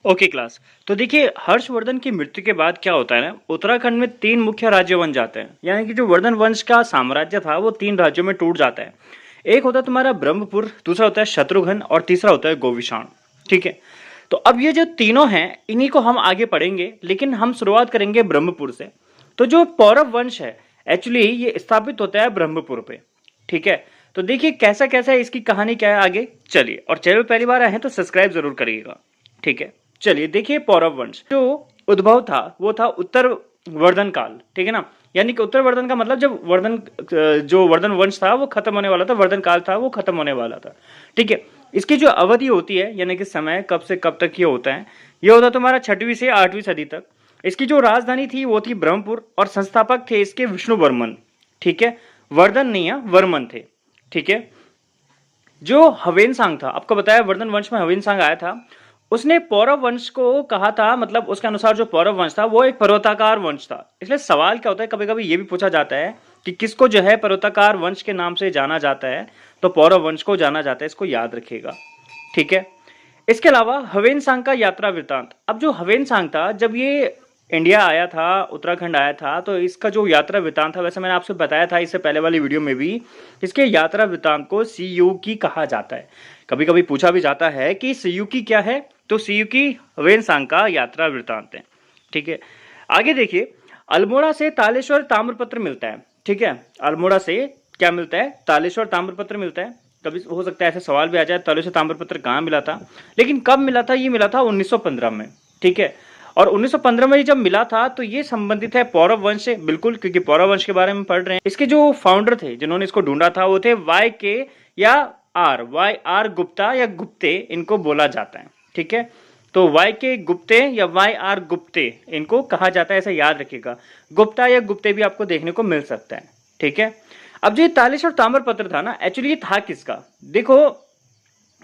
Okay class. तो देखिए, हर्षवर्धन की मृत्यु के बाद क्या होता है ना, उत्तराखंड में तीन मुख्य राज्य बन जाते हैं। यानी कि जो वर्धन वंश का साम्राज्य था वो तीन राज्यों में टूट जाता है। एक होता है तुम्हारा ब्रह्मपुर, दूसरा होता है शत्रुघ्न और तीसरा होता है गोविशाण। ठीक है। तो अब ये जो तीनों हैं इन्हीं को हम आगे पढ़ेंगे, लेकिन हम शुरुआत करेंगे ब्रह्मपुर से। तो जो पौरव वंश है एक्चुअली ये स्थापित होता है ब्रह्मपुर पे। ठीक है। तो देखिए कैसा कैसा है, इसकी कहानी क्या है आगे। चलिए, और चैनल पहली बार आए हैं तो सब्सक्राइब जरूर करिएगा। ठीक है। चलिए देखिए, पौरव वंश जो उद्भव था वो था उत्तर वर्धन काल। ठीक है ना। यानी कि उत्तर वर्धन का मतलब जब वर्धन जो वर्धन वंश था वो खत्म होने वाला था, वर्धन काल था वो खत्म होने वाला था। ठीक है। इसकी जो अवधि होती है यानी कि समय कब से कब तक ये होता है, ये होता है तुम्हारा 6वीं से 8वीं सदी तक। इसकी जो राजधानी थी वो थी ब्रह्मपुर और संस्थापक थे इसके विष्णु वर्मन। ठीक है। वर्धन नहीं है, वर्मन थे। ठीक है। जो हवेनसांग था, आपको बताया वर्धन वंश में हवेनसांग आया था, उसने पौरव वंश को कहा था, मतलब उसके अनुसार जो पौरव वंश था वो एक पर्वताकार वंश था। इसलिए सवाल क्या होता है, कभी कभी ये भी पूछा जाता है कि किसको जो है पर्वताकार वंश के नाम से जाना जाता है, तो पौरव वंश को जाना जाता है, इसको याद रखिएगा। ठीक है। इसके अलावा हवेनसांग का यात्रा वृतांत। अब जो हवेनसांग था जब ये इंडिया आया था, उत्तराखंड आया था, तो इसका जो यात्रा वृतांत था, वैसे मैंने आपसे बताया था इससे पहले वाली वीडियो में भी, इसके यात्रा वृतांत को सीयूकी कहा जाता है। कभी कभी पूछा भी जाता है कि सीयूकी क्या है, तो सीयूकी हवेनसांग का यात्रा वृतांत है। ठीक है। आगे देखिए, अल्मोड़ा से तालेश्वर ताम्रपत्र मिलता है। ठीक है। अल्मोड़ा से क्या मिलता है, तालेश्वर ताम्रपत्र मिलता है। कभी हो सकता है ऐसे सवाल भी आ जाए, तालेश्वर ताम्रपत्र कहाँ मिला था, लेकिन कब मिला था, ये मिला था 1915 में। ठीक है। और 1915 में जब मिला था तो ये संबंधित है पौरव वंश से, बिल्कुल, क्योंकि पौरव वंश के बारे में पढ़ रहे हैं। इसके जो फाउंडर थे जिन्होंने इसको ढूंढा था वो थे वाई के या वाई आर गुप्ता या गुप्ते, इनको बोला जाता है। ठीक है। तो वाई के गुप्ते या वाई आर गुप्ते इनको कहा जाता है, ऐसा याद रखिएगा। गुप्ता या गुप्ते भी आपको देखने को मिल सकता है। ठीक है। अब जो तालेश्वर ताम्रपत्र था ना, एक्चुअली ये था किसका, देखो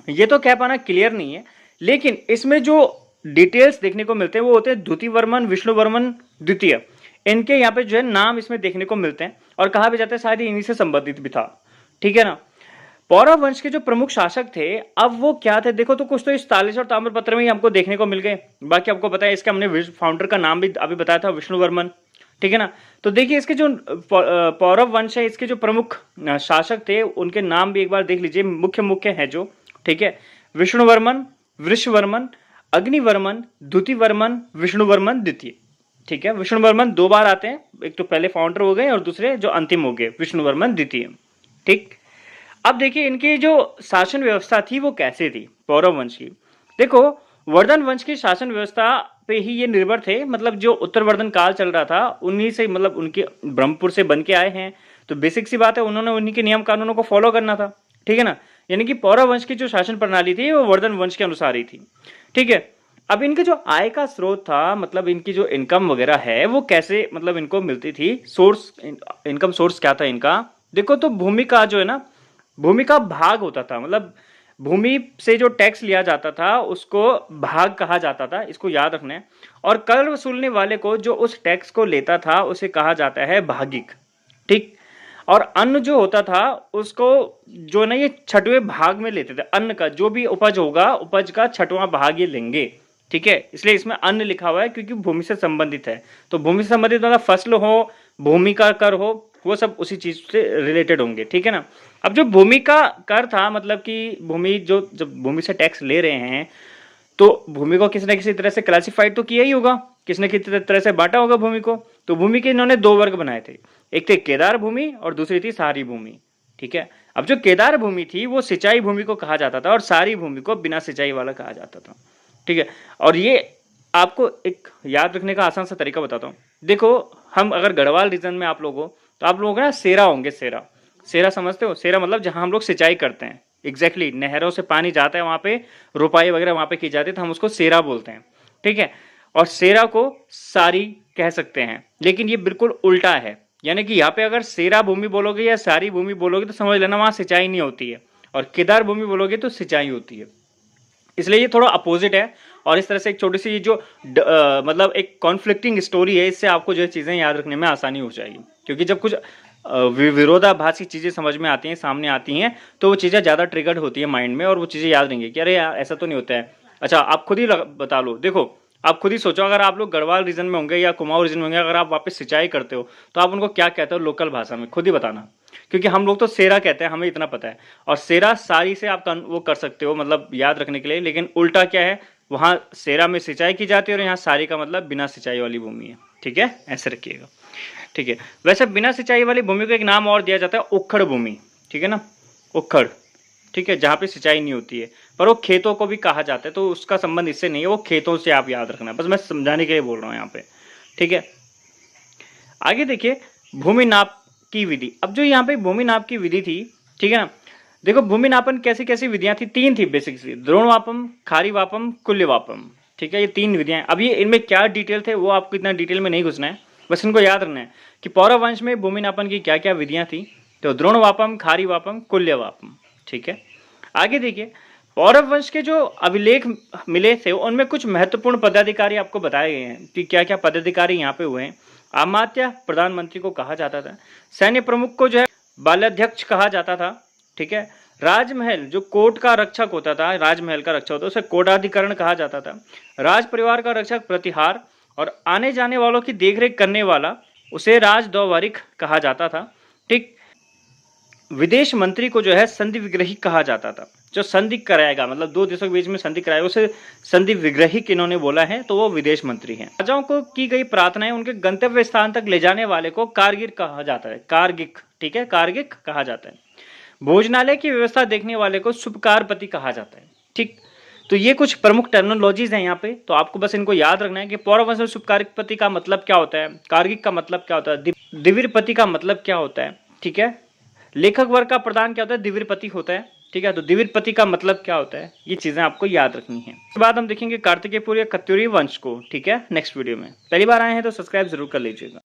ये तो कह पाना क्लियर नहीं है, लेकिन इसमें जो डिटेल्स देखने को मिलते हैं वो होते हैं द्वितीय वर्मन, विष्णु वर्मन द्वितीय, इनके यहाँ पे जो है नाम इसमें देखने को मिलते हैं, और कहा भी जाता है शायद इन्हीं से संबंधित भी था। ठीक है ना। पौरव वंश के जो प्रमुख शासक थे, अब वो क्या थे देखो, तो कुछ तो इस तालेश्वर ताम्रपत्र में ही हमको देखने को मिल गए। बाकी आपको पता है इसका हमने फाउंडर का नाम भी अभी बताया था, विष्णु वर्मन। ठीक है ना। तो देखिए इसके जो पौरव वंश है, इसके जो प्रमुख शासक थे उनके नाम भी एक बार देख लीजिए, मुख्य मुख्य है जो। ठीक है। विष्णुवर्मन, वृषवर्मन, अग्निवर्मन, द्युतिवर्मन, विष्णुवर्मन द्वितीय। ठीक है। विष्णुवर्मन दो बार आते हैं, एक तो पहले फाउंडर हो गए और दूसरे जो अंतिम हो गए विष्णुवर्मन द्वितीय। ठीक। अब देखिए इनकी जो शासन व्यवस्था थी वो कैसे थी पौरव वंश की। देखो, वर्धन वंश की शासन व्यवस्था पे ही ये निर्भर थे, मतलब जो उत्तर वर्धन काल चल रहा था उन्हीं से, मतलब उनके ब्रह्मपुर से बन के आए हैं, तो बेसिक सी बात है उन्होंने उन्हीं के नियम कानूनों को फॉलो करना था। ठीक है ना। यानी कि पौरव वंश की जो शासन प्रणाली थी वो वर्धन वंश के अनुसार ही थी। ठीक है। अब इनके जो आय का स्रोत था, मतलब इनकी जो इनकम वगैरह है वो कैसे, मतलब इनको मिलती थी, सोर्स, इनकम सोर्स क्या था इनका, देखो तो भूमि का जो है ना, भूमि का भाग होता था, मतलब भूमि से जो टैक्स लिया जाता था उसको भाग कहा जाता था, इसको याद रखना है। और कर वसूलने वाले को जो उस टैक्स को लेता था उसे कहा जाता है भागिक। ठीक। और अन्न जो होता था उसको जो ना ये 6वें भाग में लेते थे, अन्न का जो भी उपज होगा उपज का 6वां भाग ये लेंगे। ठीक है। इसलिए इसमें अन्न लिखा हुआ है क्योंकि भूमि से संबंधित है। तो भूमि से संबंधित मतलब फसल हो, भूमि का कर हो, वो सब उसी चीज से रिलेटेड होंगे। ठीक है ना। अब जो भूमि का कर था, मतलब कि भूमि जो, जब भूमि से टैक्स ले रहे हैं तो भूमि को किसी न किसी तरह से क्लासिफाइड तो किया ही होगा, किसी न किसी तरह से बांटा होगा भूमि को। तो भूमि के इन्होंने दो वर्ग बनाए थे, एक थे केदार भूमि और दूसरी थी सारी भूमि। ठीक है। अब जो केदार भूमि थी वो सिंचाई भूमि को कहा जाता था और सारी भूमि को बिना सिंचाई वाला कहा जाता था। ठीक है। और ये आपको एक याद रखने का आसान सा तरीका बताता हूँ। देखो, हम अगर गढ़वाल रीजन में आप लोग हो तो आप लोग ना सेरा होंगे, सेरा, सेरा समझते हो, सेरा मतलब जहां हम लोग सिंचाई करते हैं, एग्जैक्टली नहरों से पानी जाता है वहां पे, रुपाई वगैरह वहां पे की जाती है, तो हम उसको सेरा बोलते हैं। ठीक है। और सेरा को सारी कह सकते हैं, लेकिन ये बिल्कुल उल्टा है। यानी कि यहाँ पे अगर सेरा भूमि बोलोगे या सारी भूमि बोलोगे तो समझ लेना वहां सिंचाई नहीं होती है, और केदार भूमि बोलोगे तो सिंचाई होती है। इसलिए ये थोड़ा अपोजिट है। और इस तरह से एक छोटी सी जो मतलब एक कॉन्फ्लिक्टिंग स्टोरी है, इससे आपको जो चीज़ें याद रखने में आसानी हो जाएगी, क्योंकि जब कुछ विरोधाभासी चीज़ें समझ में आती हैं, सामने आती हैं, तो वो चीज़ें ज़्यादा ट्रिगर्ड होती है माइंड में, और वो चीज़ें याद रहेंगी कि अरे यार ऐसा तो नहीं होता है। अच्छा आप खुद ही बता लो, देखो आप खुद ही सोचो, अगर आप लोग गढ़वाल रीजन में होंगे या कुमाऊं रीजन में होंगे, अगर आप वापस सिंचाई करते हो तो आप उनको क्या कहते हो लोकल भाषा में, खुद ही बताना। क्योंकि हम लोग तो सेरा कहते हैं, हमें इतना पता है। और सेरा सारी से आप वो कर सकते हो, मतलब याद रखने के लिए। लेकिन उल्टा क्या है, वहां सेरा में सिंचाई की जाती है और यहाँ सारी का मतलब बिना सिंचाई वाली भूमि है। ठीक है, ऐसे रखिएगा। ठीक है, वैसे बिना सिंचाई वाली भूमि को एक नाम और दिया जाता है, उखड़ भूमि। ठीक है ना, उखड़। ठीक है, जहाँ पे सिंचाई नहीं होती है, पर वो खेतों को भी कहा जाता है, तो उसका संबंध इससे नहीं है, वो खेतों से आप याद रखना, बस मैं समझाने के लिए बोल रहा हूँ यहाँ पे। ठीक है, आगे देखिए भूमि नाप की विधि। अब जो यहाँ पे भूमि नाप की विधि थी, ठीक है ना, देखो भूमि नापन कैसी कैसी विधियां थी, तीन थी बेसिकली, द्रोणवापम, खारीवापम, कुल्यवापम। ठीक है, ये तीन विधियां। अब ये इनमें क्या डिटेल थे वो आपको इतना डिटेल में नहीं घुसना है, बस इनको याद रखना है कि पौरव वंश में भूमि नापन की क्या क्या विधियां थी। तो द्रोणवापम, खारीवापम, कुल्यवापम। ठीक है, आगे देखिए पौरव वंश के जो अभिलेख मिले थे उनमें कुछ महत्वपूर्ण पदाधिकारी आपको बताए गए हैं कि क्या क्या पदाधिकारी यहाँ पे हुए हैं। अमात्य प्रधानमंत्री को कहा जाता था, सैन्य प्रमुख को जो है बाल्याध्यक्ष कहा जाता था। ठीक है, राजमहल जो कोर्ट का रक्षक होता था, राजमहल का रक्षक होता था, उसे कोटाधिकरण कहा जाता था। राज परिवार का रक्षक प्रतिहार, और आने जाने वालों की देखरेख करने वाला उसे राजदौवारिक कहा जाता था। ठीक, विदेश मंत्री को जो है संधि विग्रही कहा जाता था, जो संधि कराएगा, मतलब दो देशों के बीच में संधि कराएगा उसे संधि विग्रही इन्होंने बोला है, तो वो विदेश मंत्री हैं। राजाओं को की गई प्रार्थनाएं उनके गंतव्य स्थान तक ले जाने वाले को कारगिक कहा जाता है, कारगिक। ठीक है, कारगिक कहा जाता है। भोजनालय की व्यवस्था देखने वाले को शुभकारपति कहा जाता है। ठीक, तो ये कुछ प्रमुख टर्मिनोलॉजीज हैं यहाँ पे, तो आपको बस इनको याद रखना है कि पौरव वंश में शुभकारपति का मतलब क्या होता है, कारगिक का मतलब क्या होता है, दिवीरपति का मतलब क्या होता है। ठीक है, लेखक वर्ग का प्रधान क्या होता है, दिवीरपति होता है। ठीक है, तो दिवीरपति का मतलब क्या होता है, ये चीजें आपको याद रखनी है। उसके बाद हम देखेंगे कार्तिकेयपुर या कत्यूरी वंश को। ठीक है, नेक्स्ट वीडियो में। पहली बार आए हैं तो सब्सक्राइब जरूर कर लीजिएगा।